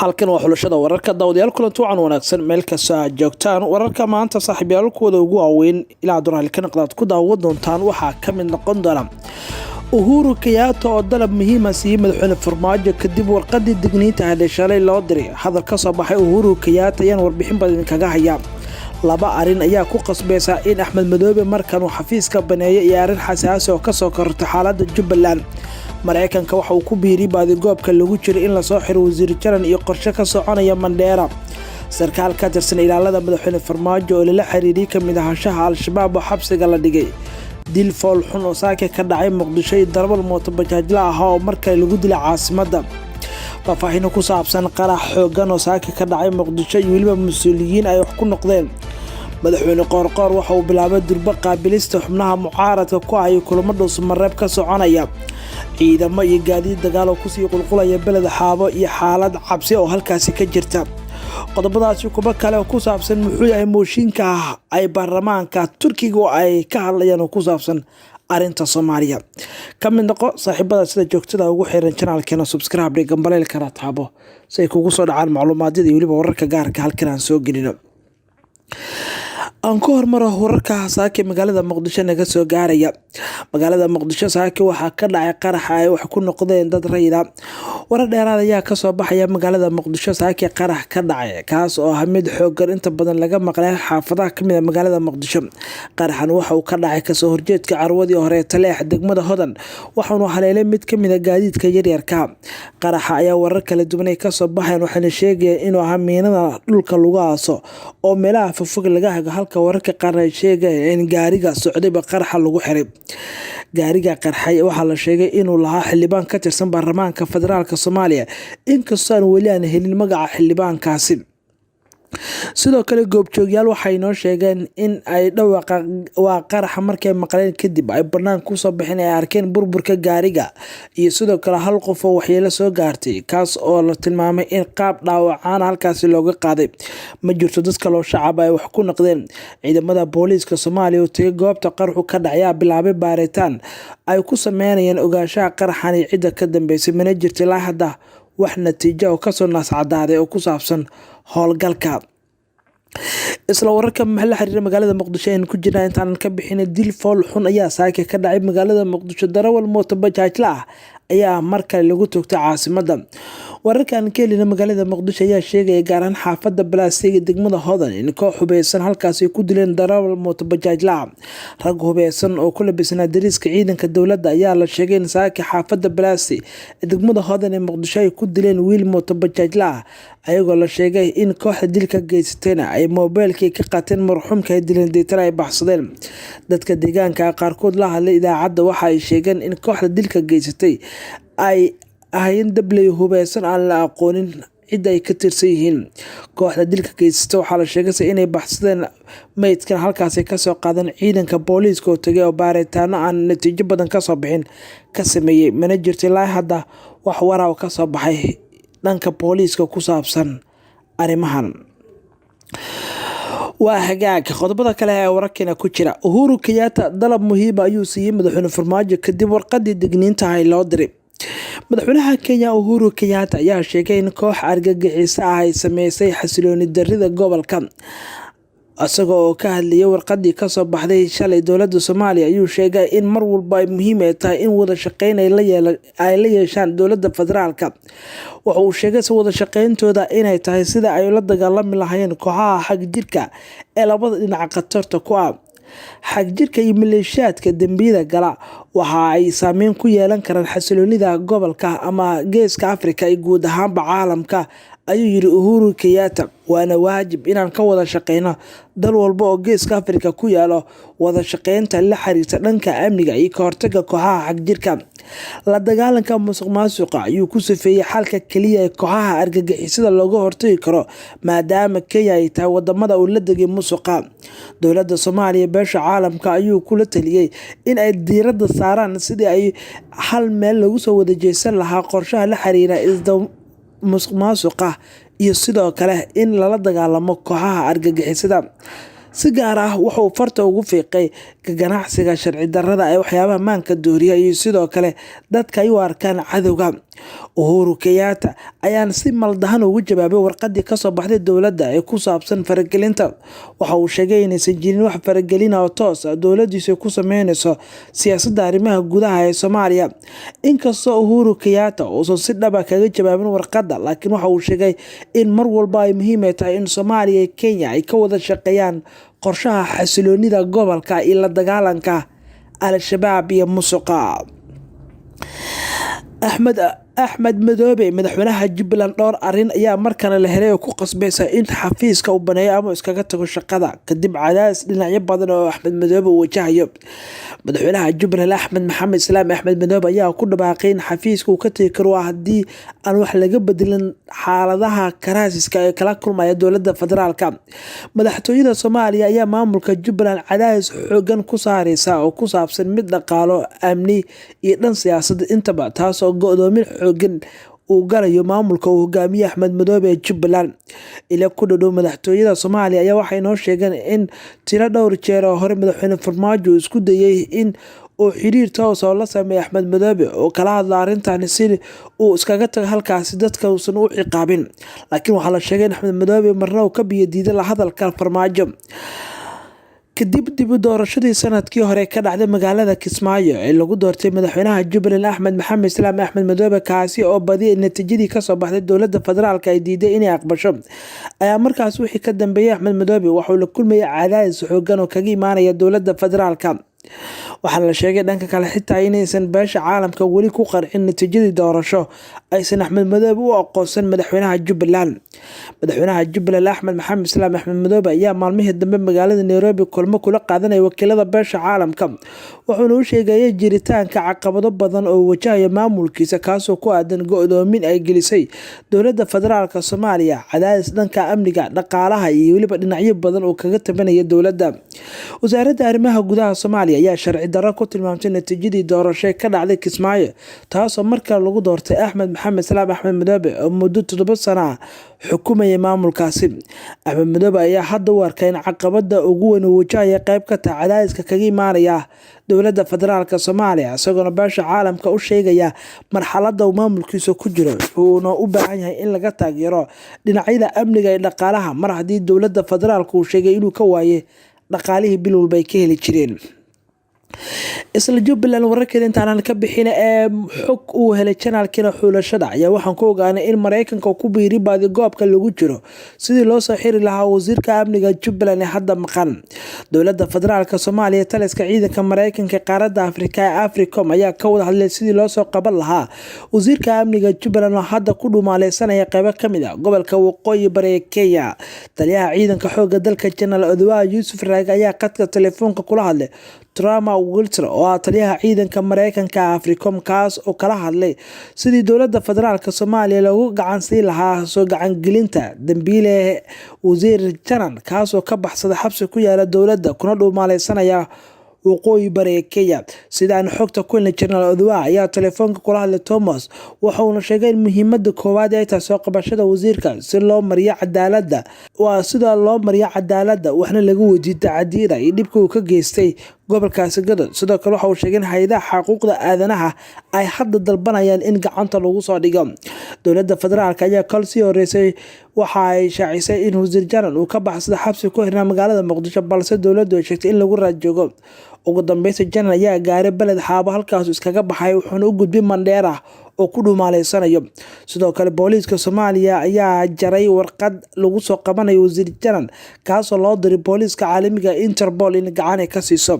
halkan waa xulashada wararka daawadayaal kulanti wacan wanaagsan meel kasta aad joogtaan wararka maanta saaxiibayaalkooda ugu waaweyn ilaa duraalka naqdaad ku daawan doontaan waxaa ka mid noqon doona Uhuru Kenyatta oo dalab muhiim ah siiyay madaxweyne Farmaajo kadib warqadii digniinta ah ee shalay loo diray hadal ka soo baxay Uhuru Kenyatta ayaan warbixin badan kaga hayaa laba arin ayaa ku qasbaysa in Axmed Madoobe markan uu xafiiska baneeyo iyo arin xasaasi oo ka soo kortay xaaladda Jubbaland Mareykanka waxa uu ku biiri baadigoobka lagu jiray in la soo xiro wasiir jaran iyo qorshe ka soconaya Mandera sarkaal ka tirsan ilaalada madaxweyne Farmaajo oo la xiriiriyay kamid ahaanshaha Al-Shabaab oo xabsiga la dhigay dil fool xun oo saaka ka dhacay Muqdisho iyo darbal mooto bajaajla ah oo markay lagu dilay caasimadda faahfaahin ku saabsan qarax xoogan oo saaka ka dhacay Muqdisho iyo waliba mas'uuliyiin ay wax ku noqdeen madaxweyne qoorqoor waxa uu bilaabay durba qaabilista xubnaha mucaaradka ku ay kulamo dhusmareeb ka soconaya ciidamo iyo gaadiid dagaal oo ku sii qulqulaya beled xaabo iyo xaalad cabsi oo halkaasi ka jirta qodobadaasi kuba kale oo ku saabsan muxuu yahay mooshinka ay baarlamaanka Turkiga oo ay ka hadlayaan oo ku saabsan arinta Soomaaliya kamid noqo saaxiibada sida joogtada ugu xiran channelkeena subscribe gambaleel kara taabo si ay kugu soo dhacaan macluumaadada iyo waliba wararka gaarka halkan aan soo gelino aan ku hormaro wararka saaka magaalada Muqdisho naga soo gaaraya magaalada Muqdisho saaka waxa ka dhacay qarax ay wax ku noqdeen dad rayida warar dheeraad ayaa ka soo baxaya magaalada Muqdisho saaka qarax ka dhacay kaas oo mid xoogan inta badan laga maqlay xaafadaha kamid magaalada Muqdisho qaraxan waxa uu ka dhacay kasoo horjeedka carwadii hore taleex degmada Hodan waxaanu haleelay mid kamid ah gaadiidka yaryarka qaraxa ayaa warar kala duwan ay ka soo baxeen waxaana sheegay inuu ahaa miinada dhulka lagu aaso oo meelaha fog laga hago halka wararka qaar ay sheegayeen in gaariga socdayba qaraxa lagu xiray gaariga qarxay waxa la sheegay inuu lahaa xildhibaan ka tirsan baarlamaanka federaalka Soomaaliya inkastoo aan wali aan helin magaca xildhibaankaasi sidoo kale goobjoogyaal waxay noo sheegeen in ay dhawaaqa waa qarax markay maqleen kadib ay banaan ku soo bixin ay arkeen burburka gaariga iyo sidoo kale hal qof oo waxyeelo soo gaartay kaas oo la tilmaamay in qaab dhaawacaan halkaas looga qaaday ma jirto dad kale oo shacab ay wax ku noqdeen ciidamada booliiska Soomaaliya oo tagay goobta qaraxu ka dhacay bilaabay baaritaan ay ku sameeyeen ogaanshaha qaraxan iyo cid ka dambeysay mana jirto ilaa hadda wax natiijo oo ka soo naascadaaday oo ku saabsan howlgalka isla wararka maxalla xiriir magaalada Muqdisho ee ku jira intaan ka bixin dil fool xun ayaa saaka ka dhacay magaalada Muqdisho darawal mooto bajaajla ah ayaa markale lagu toogtay caasimadda wararkan keelina magaalada Muqdisho ayaa sheegay gaar ahaan xaafadda Balaasiga degmada Hodan in koox hubeysan halkaas ay ku dileen darawal mooto bajaajla rag hubeysan oo ku labisnaa dariiska ciidanka dawladda ayaa la sheegay in saaka xaafadda Balaasi degmada Hodan ee Muqdisho ay ku dileen wiil mooto bajaajla ayagoo la sheegay in kooxda dilka geysatayna ay mobilkii ka qaateen marxuumka ay dileen deetar ay baxsadeen dadka deegaanka qaarkood la hadlay idaacadda waxa ay sheegeen in kooxda dilka geysatay ay ahayn dablay hubeysan aan la aqoonin cid ay ka tirsan yihiin kooxda dilka geysatay waxa la sheegay inay baxsadeen meydkan halkaas ay ka soo qaadeen ciidanka booliiska oo tagay oo baaritaano aan natiijo badan ka soo bixin ka sameeyay mana jirto ilaa hadda wax waraa ka soo baxay dhanka booliiska ku saabsan arimahan waa hagaag qodobada kale ee wararkeena ku jira Uhuru Kenyatta dalab muhiim ayuu siiyay madaxweyne Farmaajo kadib warqadii digniinta ah loo diray madaxweynaha Kenya Uhuru Kenyatta ayaa sheegay in koox argagixis ah ay sameysay xasilooni darrida gobolka asagoo ka hadlayay warqadii ka soo baxday shalay dawladda Soomaaliya ayuu sheegay in mar walba ay muhiim tahay in wada shaqeyn ay la yeeshaan dawladda federaalka waxa uu sheegay wada shaqeyntooda inay tahay sida ay la dagaalami lahaayeen kooxaha xag jirka ee labada dhinac qatarta ku ah xag jirka iyo maleeshiyaadka dambiyada gala waxa ay saameyn ku yeelan karaan xasiloonida gobolka ama geeska Afrika iyo guud ahaanba caalamka ayuu yiri Uhuru Kenyatta waana waajib inaan ka wada shaqeyno dal walba oo geeska Afrika ku yaalo wada shaqeynta la xiriirta dhanka amniga iyo ka hortagga kooxaha xag jirka la dagaalanka musuqmaasuqa ayuu ku safeeyay xalka kaliya ee kooxaha argagixisada looga hortagi karo maadaama Kenya ay tahay wadamada uu la dagay musuqa dawladda Soomaaliya beesha caalamka ayuu kula taliyay in ay diiradda saaraan sidii ay hal meel lagu soo wada jeesan lahaa qorshaha la xiriira musuqmaasuqa iyo sidoo kale in lala dagaalamo kooxaha argagixisada si gaar ah wuxuu farta ugu fiiqay ganacsiga sharci darrada ee waxyaabaha maanka dooriya iyo sidoo kale dadka ay u arkaan cadowga. Uhuru Kenyatta ayaan si maldahan ugu jawaabay warqadii kasoo baxday dowladda ee ku saabsan faragelinta. Waxa uu sheegay inaysan jirin wax faragelin oo toos ah dowladiisu ku sameynayso siyaasadda arrimaha gudaha ee Soomaaliya. Inkastoo Uhuru Kenyatta uusan si dhab ah kaga jawaabin warqadda, laakiin waxa uu sheegay in mar walba ay muhiim tahay in Soomaaliya iyo Kenya ay ka wada shaqeeyaan qorshaha xasiloonida gobolka iyo la dagaalanka Al-Shabaab iyo musuqa. Axmed Madoobe madaxweynaha Jubbaland dhowr arrin ayaa markana la helay oo ku qasbaysa in xafiiska uu baneeyo ama iskaga tago shaqada kadib cadaadis dhinacyo badan oo Axmed Madoobe uu wajahayo. Madaxweynaha Jubbaland Axmed Maxamed Islaam Axmed Madoobe ayaa ku dhawaaqay in xafiiska uu ka tagi karo haddii aan wax laga bedelin xaaladaha karaasiska ee kala kulmaya dowladda federaalka. Madaxtooyada Soomaaliya ayaa maamulka Jubbaland cadaadis xoogan ku saaraysa oo ku saabsan mid dhaqaale, amni iyo dhan siyaasadeed intaba, taas oo go'doomin xoogan uu galayo maamulka uu hogaamiye Axmed Madoobe ee Jubbaland. Ila ku dhow madaxtooyada Soomaaliya ayaa waxay noo sheegeen in tiro dhowr jeer oo hore madaxweyne Farmaajo isku dayay in uu xiriir toos ah la sameeyo Axmed Madoobe oo kala hadla arrintan si uu iskaga tago halkaasi dadka uusan u ciqaabin. Laakiin waxaa la sheegay in Axmed Madoobe marna uu ka biyo diiday la hadalka Farmaajo. kadib dib u doorashadii sanadkii hore ka dhacday magaalada Kismaayo ee lagu doortay madaxweynaha Jubbaland Axmed Maxamed Islaam Axmed Madoobe kaasi oo badiyay natiijadii ka soo baxday dowladda federaalka ay diiday inay aqbasho, ayaa markaas wixii ka dambeeyay Axmed Madoobe wuxuu la kulmayay cadaadis xoogan oo kaga imaanaya dowladda federaalka. waxaana la sheegay dhanka kale xitaa inaysan beesha caalamka weli ku qarxin natiijadii doorasho aysan Axmed Madoobe u aqoonsan madaxweynaha Jubbaland. Madaxweynaha Jubbaland Axmed Maxamed Islaam Axmed Madoobe ayaa maalmihii dambe magaalada Nairobi kulmo kula qaadanaya wakiilada beesha caalamka, wuxuuna u sheegay jiritaanka caqabado badan oo wajahaya maamulkiisa kaasoo ku aadan go'doomin ay gelisay dowladda federaalka Soomaaliya, cadaadis dhanka amniga, dhaqaalaha iyo weliba dhinacyo badan oo kaga tabanaya dowladda. Wasaaradda arrimaha gudaha Soomaaliya ayaa sharci darro ku tilmaamtay natiijadii doorasho ka dhacday Kismaayo, taasoo markaa lagu doortay Axmed Maxamed Islaam Axmed Madoobe oo muddo 7 sano ah xukumayay maamulkaasi. Axmed Madoobe ayaa hadda u arkay in caqabada ugu weyn uu wajahaya qayb ka tahay cadaadiska kaga imaanaya dowladda federaalka Soomaaliya, isagoo beesha caalamka u sheegaya marxaladda uu maamulkiisa ku jiro wuxuuna u baahan yahay in laga taageero dhinacyada amniga iyo dhaqaalaha mar haddii dowladda federaalka uu sheegay inuu ka waayay dhaqaalihii bil walba ay ka heli jireen. isla Jubbaland wararkeeda intaan ka bixin ee xog uu helay channelkina xulashada ayaa waxaan ku ogaanay in Mareykanka ku biiri baadi goobka lagu jiro sidii loo soo xiri lahaa wasiirka amniga Jubbaland ee hadda maqan. Dowladda federaalka Soomaaliya taliska ciidanka Mareykanka qaaradda Afrika ee Africom ayaa ka wada hadlay sidii loo soo qaban lahaa wasiirka amniga Jubbaland oo hadda ku dhumaaleysanaya qaybo kamid ah gobolka waqooyi bari ee Kenya. Taliyaha ciidanka xoogga dalka General Odwaa Yusuf Raag ayaa qadka telefoonka kula hadlay Trama Wilter oo taliyaha ciidanka Mareykanka Africom kaas oo kala hadlay sidii dowladda federaalka Soomaaliya loogu gacan siin lahaa soo gacan gelinta dambiile wasiir jaran kaas oo ka baxsaday xabsi ku yaala dowladda kuna dhumaaleysanaya waqooyi bari ee Kenya. Sidaan xogta ku helnay General Odwaa ayaa telefoonka kula hadlay Thomas wuxuuna sheegay in muhiimadda koowaad ay tahay soo qabashada wasiirka si loo mariyo cadaaladda waxna lagu weydiiyo tacadiyada iyo dhibka uu ka geystay gobolkaasi Gadood. Sidoo kale waxa uu sheegay in hay'adaha xuquuqda aadanaha ay hadda dalbanayaan in gacanta lagu soo dhigo. Dowladda federaalka ayaa kalsii horeysay waxa ay shaacisay in wasiir jaran uu ka baxsaday xabsi ku xirnaa magaalada Muqdisho, balse dowladdu ay sheegtay in lagu raad joogo. ugu dambeysay jaran ayaa gaaray baled xaabo halkaas iskaga baxay wuxuuna u gudbay Mandheera oo ku dhumaaleysanayo. Sidoo kale booliiska Soomaaliya ayaa jaray warqad lagu soo qabanayo wasiir jaran kaasoo loo diray booliiska caalamiga Interpol in gacan ay ka siiso.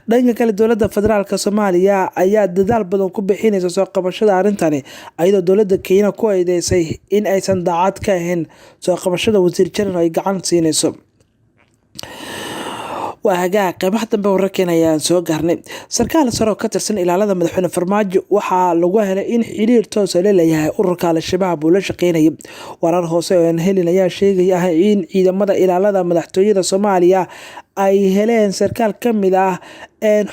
Dhanka kale dowladda federaalka Soomaaliya ayaa dadaal badan ku bixinaysa soo qabashada arintani ayadoo dowladda Kenya ku eedeysay in aysan daacad ka ahayn soo qabashada wasiir jaran ay gacan siinayso. waaga qaybaha dambe wararkeena ayaan soo gaarnay. Sarkaal sare oo ka tirsan ilaalada madaxweyne Farmaajo waxaa lagu helay in xiriir toos ah leeyahay ururka Al-Shabaab oo la shaqeynaya. Warar hoose oo aan helin ayaa sheegaya in ciidamada ilaalada madaxtooyada Soomaaliya ay heleen sarkaal kamid ah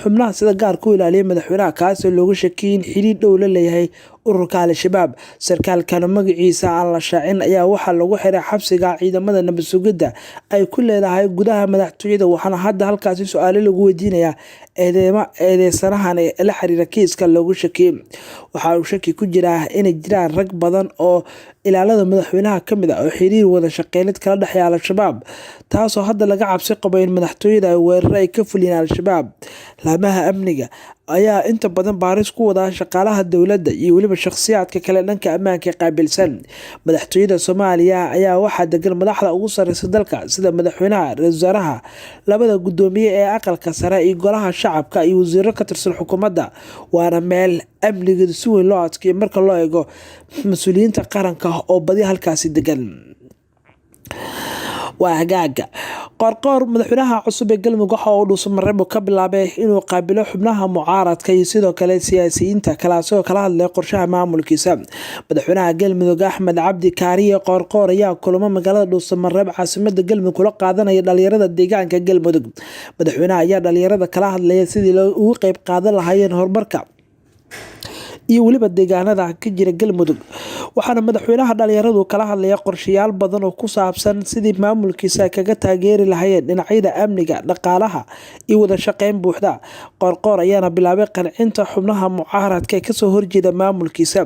xubnaha sida gaar ku ilaaliya madaxweynaha kaas oo loogu shakiyay in xiriir dhow la leeyahay ururka Al-Shabaab. Sarkaalkan magaciisa aan la shaacin ayaa waxaa lagu xiray xabsiga ciidamada nabad sugidda ay ku leedahay gudaha madaxtooyada, waxaana hadda halkaasi su'aalo lagu weydiinayaa eedeysanahan la xiriira kiiska loogu shakiyay. Waxa uu shaki ku jiraa inay jiraan rag badan oo ilaalada madaxweynaha ka mid ah oo xiriir wada shaqeyneed kala dhexeeya Al-Shabaab, taasoo hadda laga cabsi qabo in madaxtooyada ay weerar ay ka fuliyaan Al-Shabaab. Laamaha amniga ayaa inta badan baaris ku wada shaqaalaha dowladda iyo weliba shakhsiyaadka kale dhanka ammaanka qaabilsan. Madaxtooyada Soomaaliya ayaa waxaa degan madaxda ugu sareysa dalka sida madaxweynaha, ra'iisul wasaaraha, labada gudoomiye ee aqalka sare iyo golaha shacabka iyo wasiirro ka tirsan xukuumadda. Waana meel amnigeedu si weyn loo adkeeyay marka loo eego mas'uuliyiinta qaranka oo badi halkaasi degan. Waa hagaaga qorqor madaxweynaha cusub ee Galmudug waxa uu Dhuusamareeb ka bilaabay inuu qaabilo xubnaha mucaaradka iyo sidoo kale siyaasiyiinta kala soo kala hadlay qorshaha maamulkiisa. Madaxweynaha Galmudug Axmed Cabdi Kaariye Qorqor ayaa kulamo magaalada Dhuusamareeb caasimadda Galmudug kula qaadanaya dhalinyarada deegaanka Galmudug. Madaxweynaha ayaa dhalinyarada kala hadlaya sidii uga qayb qaadan lahaayeen horumarka iyo weliba deegaanada ka jira Galmudug. Waxaana madaxweynaha dhalinyaradu kala hadlaya qorshayaal badan oo ku saabsan sidii maamulkiisa kaga taageeri lahaayeen dhinacyada amniga, dhaqaalaha iyo wada shaqeyn buuxda. Qorqor ayaana bilaabay qancinta xubnaha mucaaradka ee kasoo horjeeda maamulkiisa.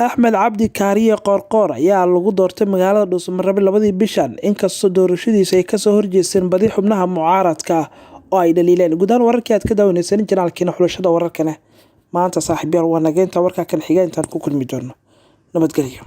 Axmed Cabdi Kaariye Qorqor ayaa lagu doortay magaalada Dhuusamareeb 2 bishan, inkastoo doorashadiisa ay kasoo horjeesteen badi xubnaha mucaaradka oo ay dhaliileen. Gudahaan wararkii aad ka daawaneyseen janaalkiina xulashada wararkana maanta saaxiibayaal waa nageynta warka kan xiga intaan ku kulmi doono. nabadgelyo.